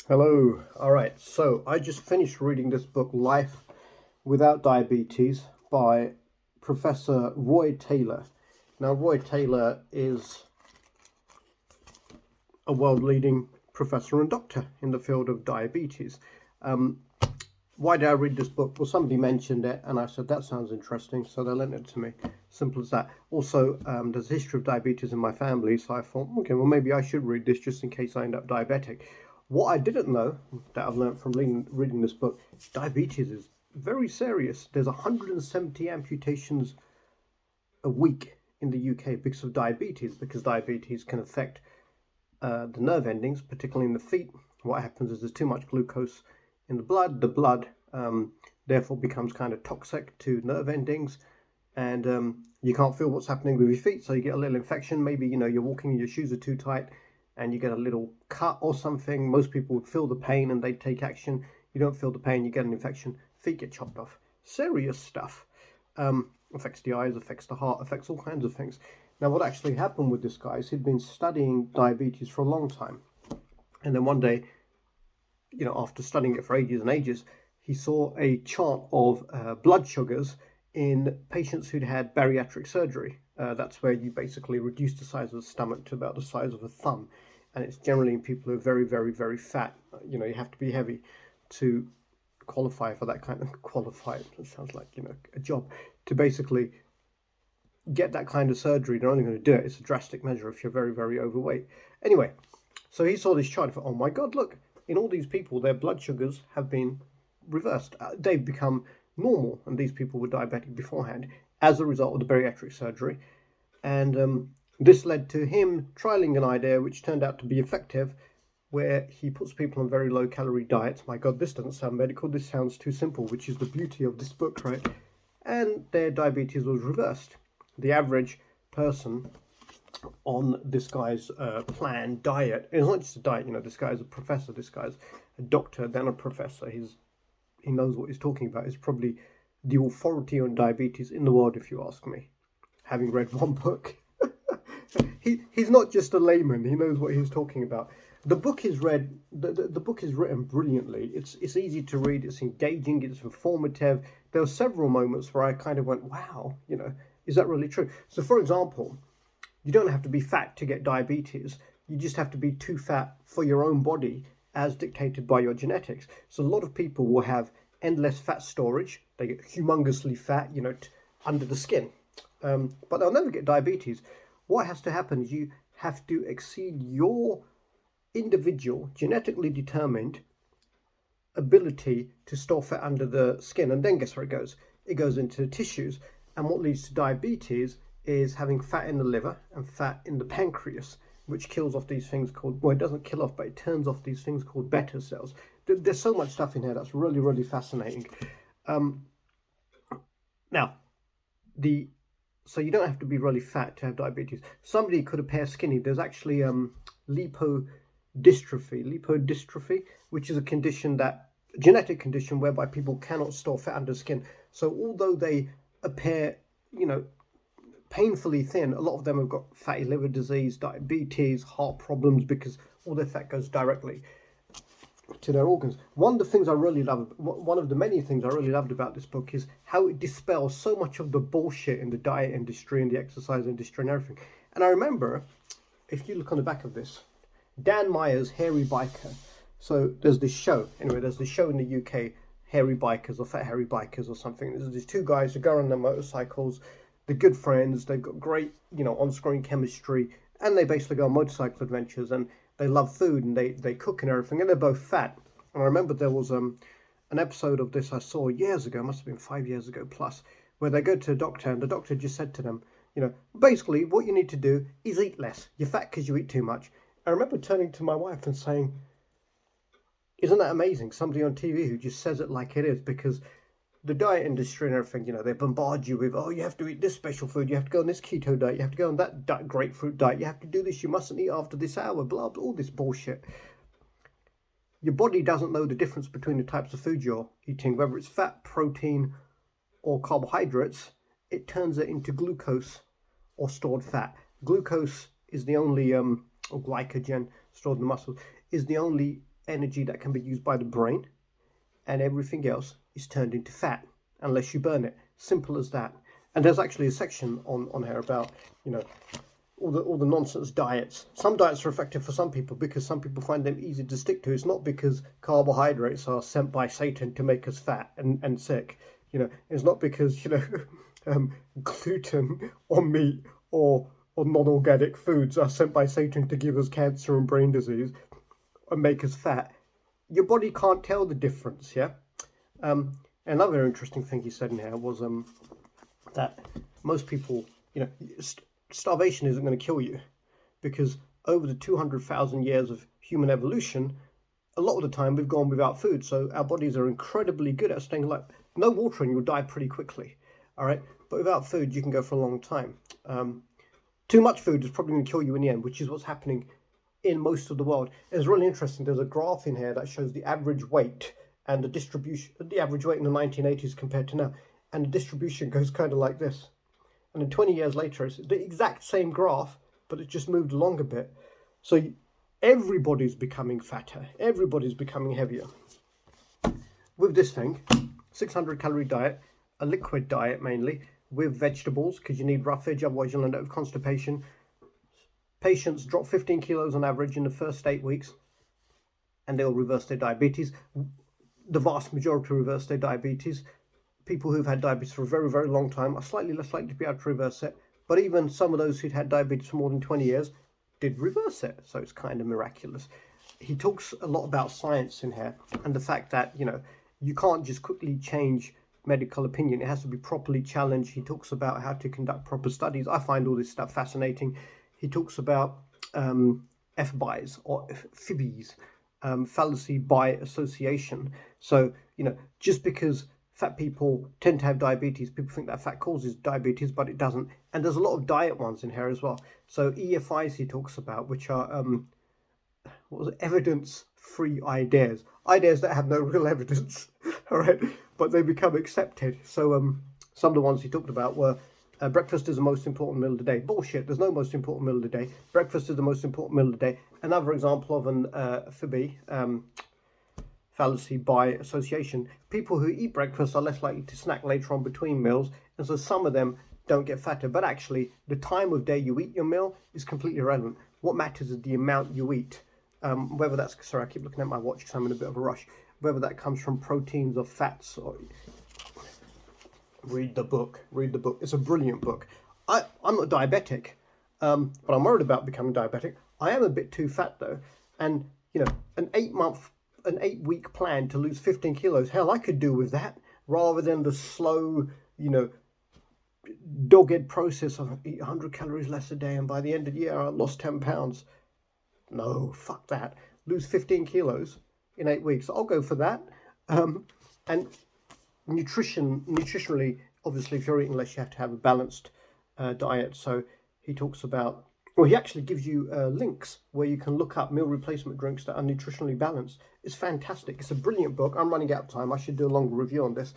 Hello. All right. So I just finished reading this book, Life Without Diabetes, by Professor Roy Taylor. Now, Roy Taylor is a world leading professor and doctor in the field of diabetes. Um, why did I read this book? Well, somebody mentioned it, and I said, that sounds interesting. So they lent it to me. Simple as that. Also, there's a history of diabetes in my family. So I thought, okay, well, maybe I should read this just in case I end up diabetic. What I didn't know, that I've learned from reading this book, diabetes is very serious. There's 170 amputations a week in the UK because diabetes can affect the nerve endings, particularly in the feet. What happens is there's too much glucose in the blood. The blood therefore becomes kind of toxic to nerve endings, and you can't feel what's happening with your feet, so you get a little infection. Maybe you're walking and your shoes are too tight, and you get a little cut or something. Most people would feel the pain and they take action. You don't feel the pain, you get an infection, feet get chopped off. Serious stuff. Affects the eyes, affects the heart, affects all kinds of things. Now, what actually happened with this guy is he'd been studying diabetes for a long time. And then one day, after studying it for ages and ages, he saw a chart of blood sugars in patients who'd had bariatric surgery. That's where you basically reduce the size of the stomach to about the size of a thumb. And it's generally in people who are very, very, very fat. You have to be heavy to qualify for that kind of qualify. It sounds like, a job to basically get that kind of surgery. They're only going to do it. It's a drastic measure if you're very, very overweight. Anyway, so he saw this chart and thought, oh my God, look, in all these people, their blood sugars have been reversed. They've become normal, and these people were diabetic beforehand as a result of the bariatric surgery. And this led to him trialing an idea which turned out to be effective, where he puts people on very low calorie diets. My God, this doesn't sound medical. This sounds too simple, which is the beauty of this book, right? And their diabetes was reversed. The average person on this guy's plan diet, it's not just a diet, this guy's a professor, this guy's a doctor, then a professor. He knows what he's talking about. He's probably the authority on diabetes in the world, if you ask me, having read one book. He's not just a layman. He knows what he's talking about. The book is the book is written brilliantly. It's easy to read, it's engaging, it's informative. There were several moments where I kind of went, wow, is that really true? So for example, you don't have to be fat to get diabetes. You just have to be too fat for your own body as dictated by your genetics. So a lot of people will have endless fat storage. They get humongously fat, under the skin. But they'll never get diabetes. What has to happen is you have to exceed your individual, genetically determined ability to store fat under the skin. And then guess where it goes? It goes into tissues. And what leads to diabetes is having fat in the liver and fat in the pancreas, which kills off these things called, well, it doesn't kill off, but it turns off these things called beta cells. There's so much stuff in here that's really, really fascinating. Now, so you don't have to be really fat to have diabetes. Somebody could appear skinny. There's actually lipodystrophy, which is a genetic condition whereby people cannot store fat under skin. So although they appear, painfully thin, a lot of them have got fatty liver disease, diabetes, heart problems, because all their fat goes directly to their organs. One of the many things I really loved about this book is how it dispels so much of the bullshit in the diet industry and the exercise industry and everything. And I remember, if you look on the back of this, Dan Meyer's Hairy Biker. So there's this show in the UK, Hairy Bikers or Fat Hairy Bikers or something. There's these two guys who go on their motorcycles. They're good friends. They've got great, on-screen chemistry, and they basically go on motorcycle adventures, and they love food, and they cook and everything, and they're both fat. And I remember there was an episode of this I saw years ago, must have been 5 years ago plus, where they go to a doctor, and the doctor just said to them, basically what you need to do is eat less. You're fat because you eat too much. I remember turning to my wife and saying, isn't that amazing? Somebody on TV who just says it like it is, because the diet industry and everything, they bombard you with, oh, you have to eat this special food, you have to go on this keto diet, you have to go on that grapefruit diet, you have to do this, you mustn't eat after this hour, blah, blah, all this bullshit. Your body doesn't know the difference between the types of food you're eating, whether it's fat, protein, or carbohydrates. It turns it into glucose or stored fat. Glucose is the only, or glycogen stored in the muscle, is the only energy that can be used by the brain, and everything else is turned into fat unless you burn it. Simple as that. And there's actually a section on here about, you know, all the nonsense diets. Some diets are effective for some people because some people find them easy to stick to. It's not because carbohydrates are sent by Satan to make us fat and sick. You know, it's not because, you know, gluten or meat or non-organic foods are sent by Satan to give us cancer and brain disease and make us fat. Your body can't tell the difference, yeah? Another interesting thing he said in here was that most people, you know, starvation isn't going to kill you, because over the 200,000 years of human evolution, a lot of the time we've gone without food. So our bodies are incredibly good at staying alive. No water and you'll die pretty quickly, all right? But without food, you can go for a long time. Too much food is probably going to kill you in the end, which is what's happening in most of the world. It's really interesting. There's a graph in here that shows the average weight and the distribution, the average weight in the 1980s compared to now. And the distribution goes kind of like this. And then 20 years later, it's the exact same graph, but it just moved along a bit. So everybody's becoming fatter. Everybody's becoming heavier. With this thing, 600 calorie diet, a liquid diet mainly, with vegetables, because you need rough veg, otherwise you'll end up with constipation. Patients drop 15 kilos on average in the first 8 weeks, and they'll reverse their diabetes. The vast majority reverse their diabetes. People who've had diabetes for a very, very long time are slightly less likely to be able to reverse it. But even some of those who'd had diabetes for more than 20 years did reverse it. So it's kind of miraculous. He talks a lot about science in here and the fact that, you know, you can't just quickly change medical opinion. It has to be properly challenged. He talks about how to conduct proper studies. I find all this stuff fascinating. He talks about FBIs or FIBIs, fallacy by association. So, you know, just because fat people tend to have diabetes, people think that fat causes diabetes, but it doesn't. And there's a lot of diet ones in here as well. So EFIs he talks about, which are evidence-free ideas that have no real evidence. All right, but they become accepted. So some of the ones he talked about were breakfast is the most important meal of the day. Bullshit. There's no most important meal of the day. Breakfast is the most important meal of the day. Another example of an FIBI, fallacy by association. People who eat breakfast are less likely to snack later on between meals, and so some of them don't get fatter. But actually, the time of day you eat your meal is completely irrelevant. What matters is the amount you eat. Whether that's, sorry, I keep looking at my watch because I'm in a bit of a rush. Whether that comes from proteins or fats or... Read the book. Read the book. It's a brilliant book. I'm not diabetic, but I'm worried about becoming diabetic. I am a bit too fat though, and you know, an 8-week plan to lose 15 kilos. Hell, I could do with that rather than the slow, you know, dogged process of eat 100 calories less a day, and by the end of the year I lost 10 pounds. No, fuck that. Lose 15 kilos in 8 weeks. I'll go for that. And nutritionally, obviously, if you're eating less, you have to have a balanced diet. So he talks about, well, he actually gives you links where you can look up meal replacement drinks that are nutritionally balanced. It's fantastic. It's a brilliant book. I'm running out of time. I should do a longer review on this.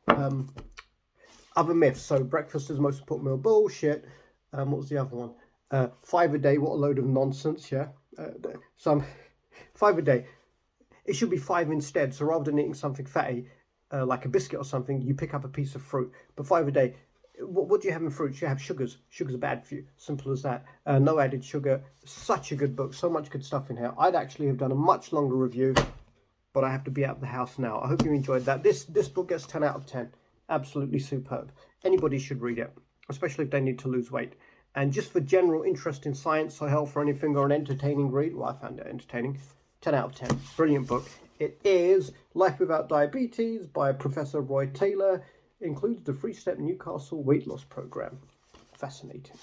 Other myths. So breakfast is the most important meal. Bullshit. What was the other one? 5 a day. What a load of nonsense. Yeah. 5 a day. It should be 5 instead. So rather than eating something fatty, like a biscuit or something, you pick up a piece of fruit. But 5 a day. What do you have in fruits? You have sugars. Sugars are bad for you. Simple as that. No added sugar. Such a good book. So much good stuff in here. I'd actually have done a much longer review, but I have to be out of the house now. I hope you enjoyed that. This book gets 10 out of 10. Absolutely superb. Anybody should read it, especially if they need to lose weight. And just for general interest in science or health or anything, or an entertaining read, well, I found it entertaining. 10 out of 10. Brilliant book. It is Life Without Diabetes by Professor Roy Taylor. Includes the 3-step Newcastle weight loss program. Fascinating.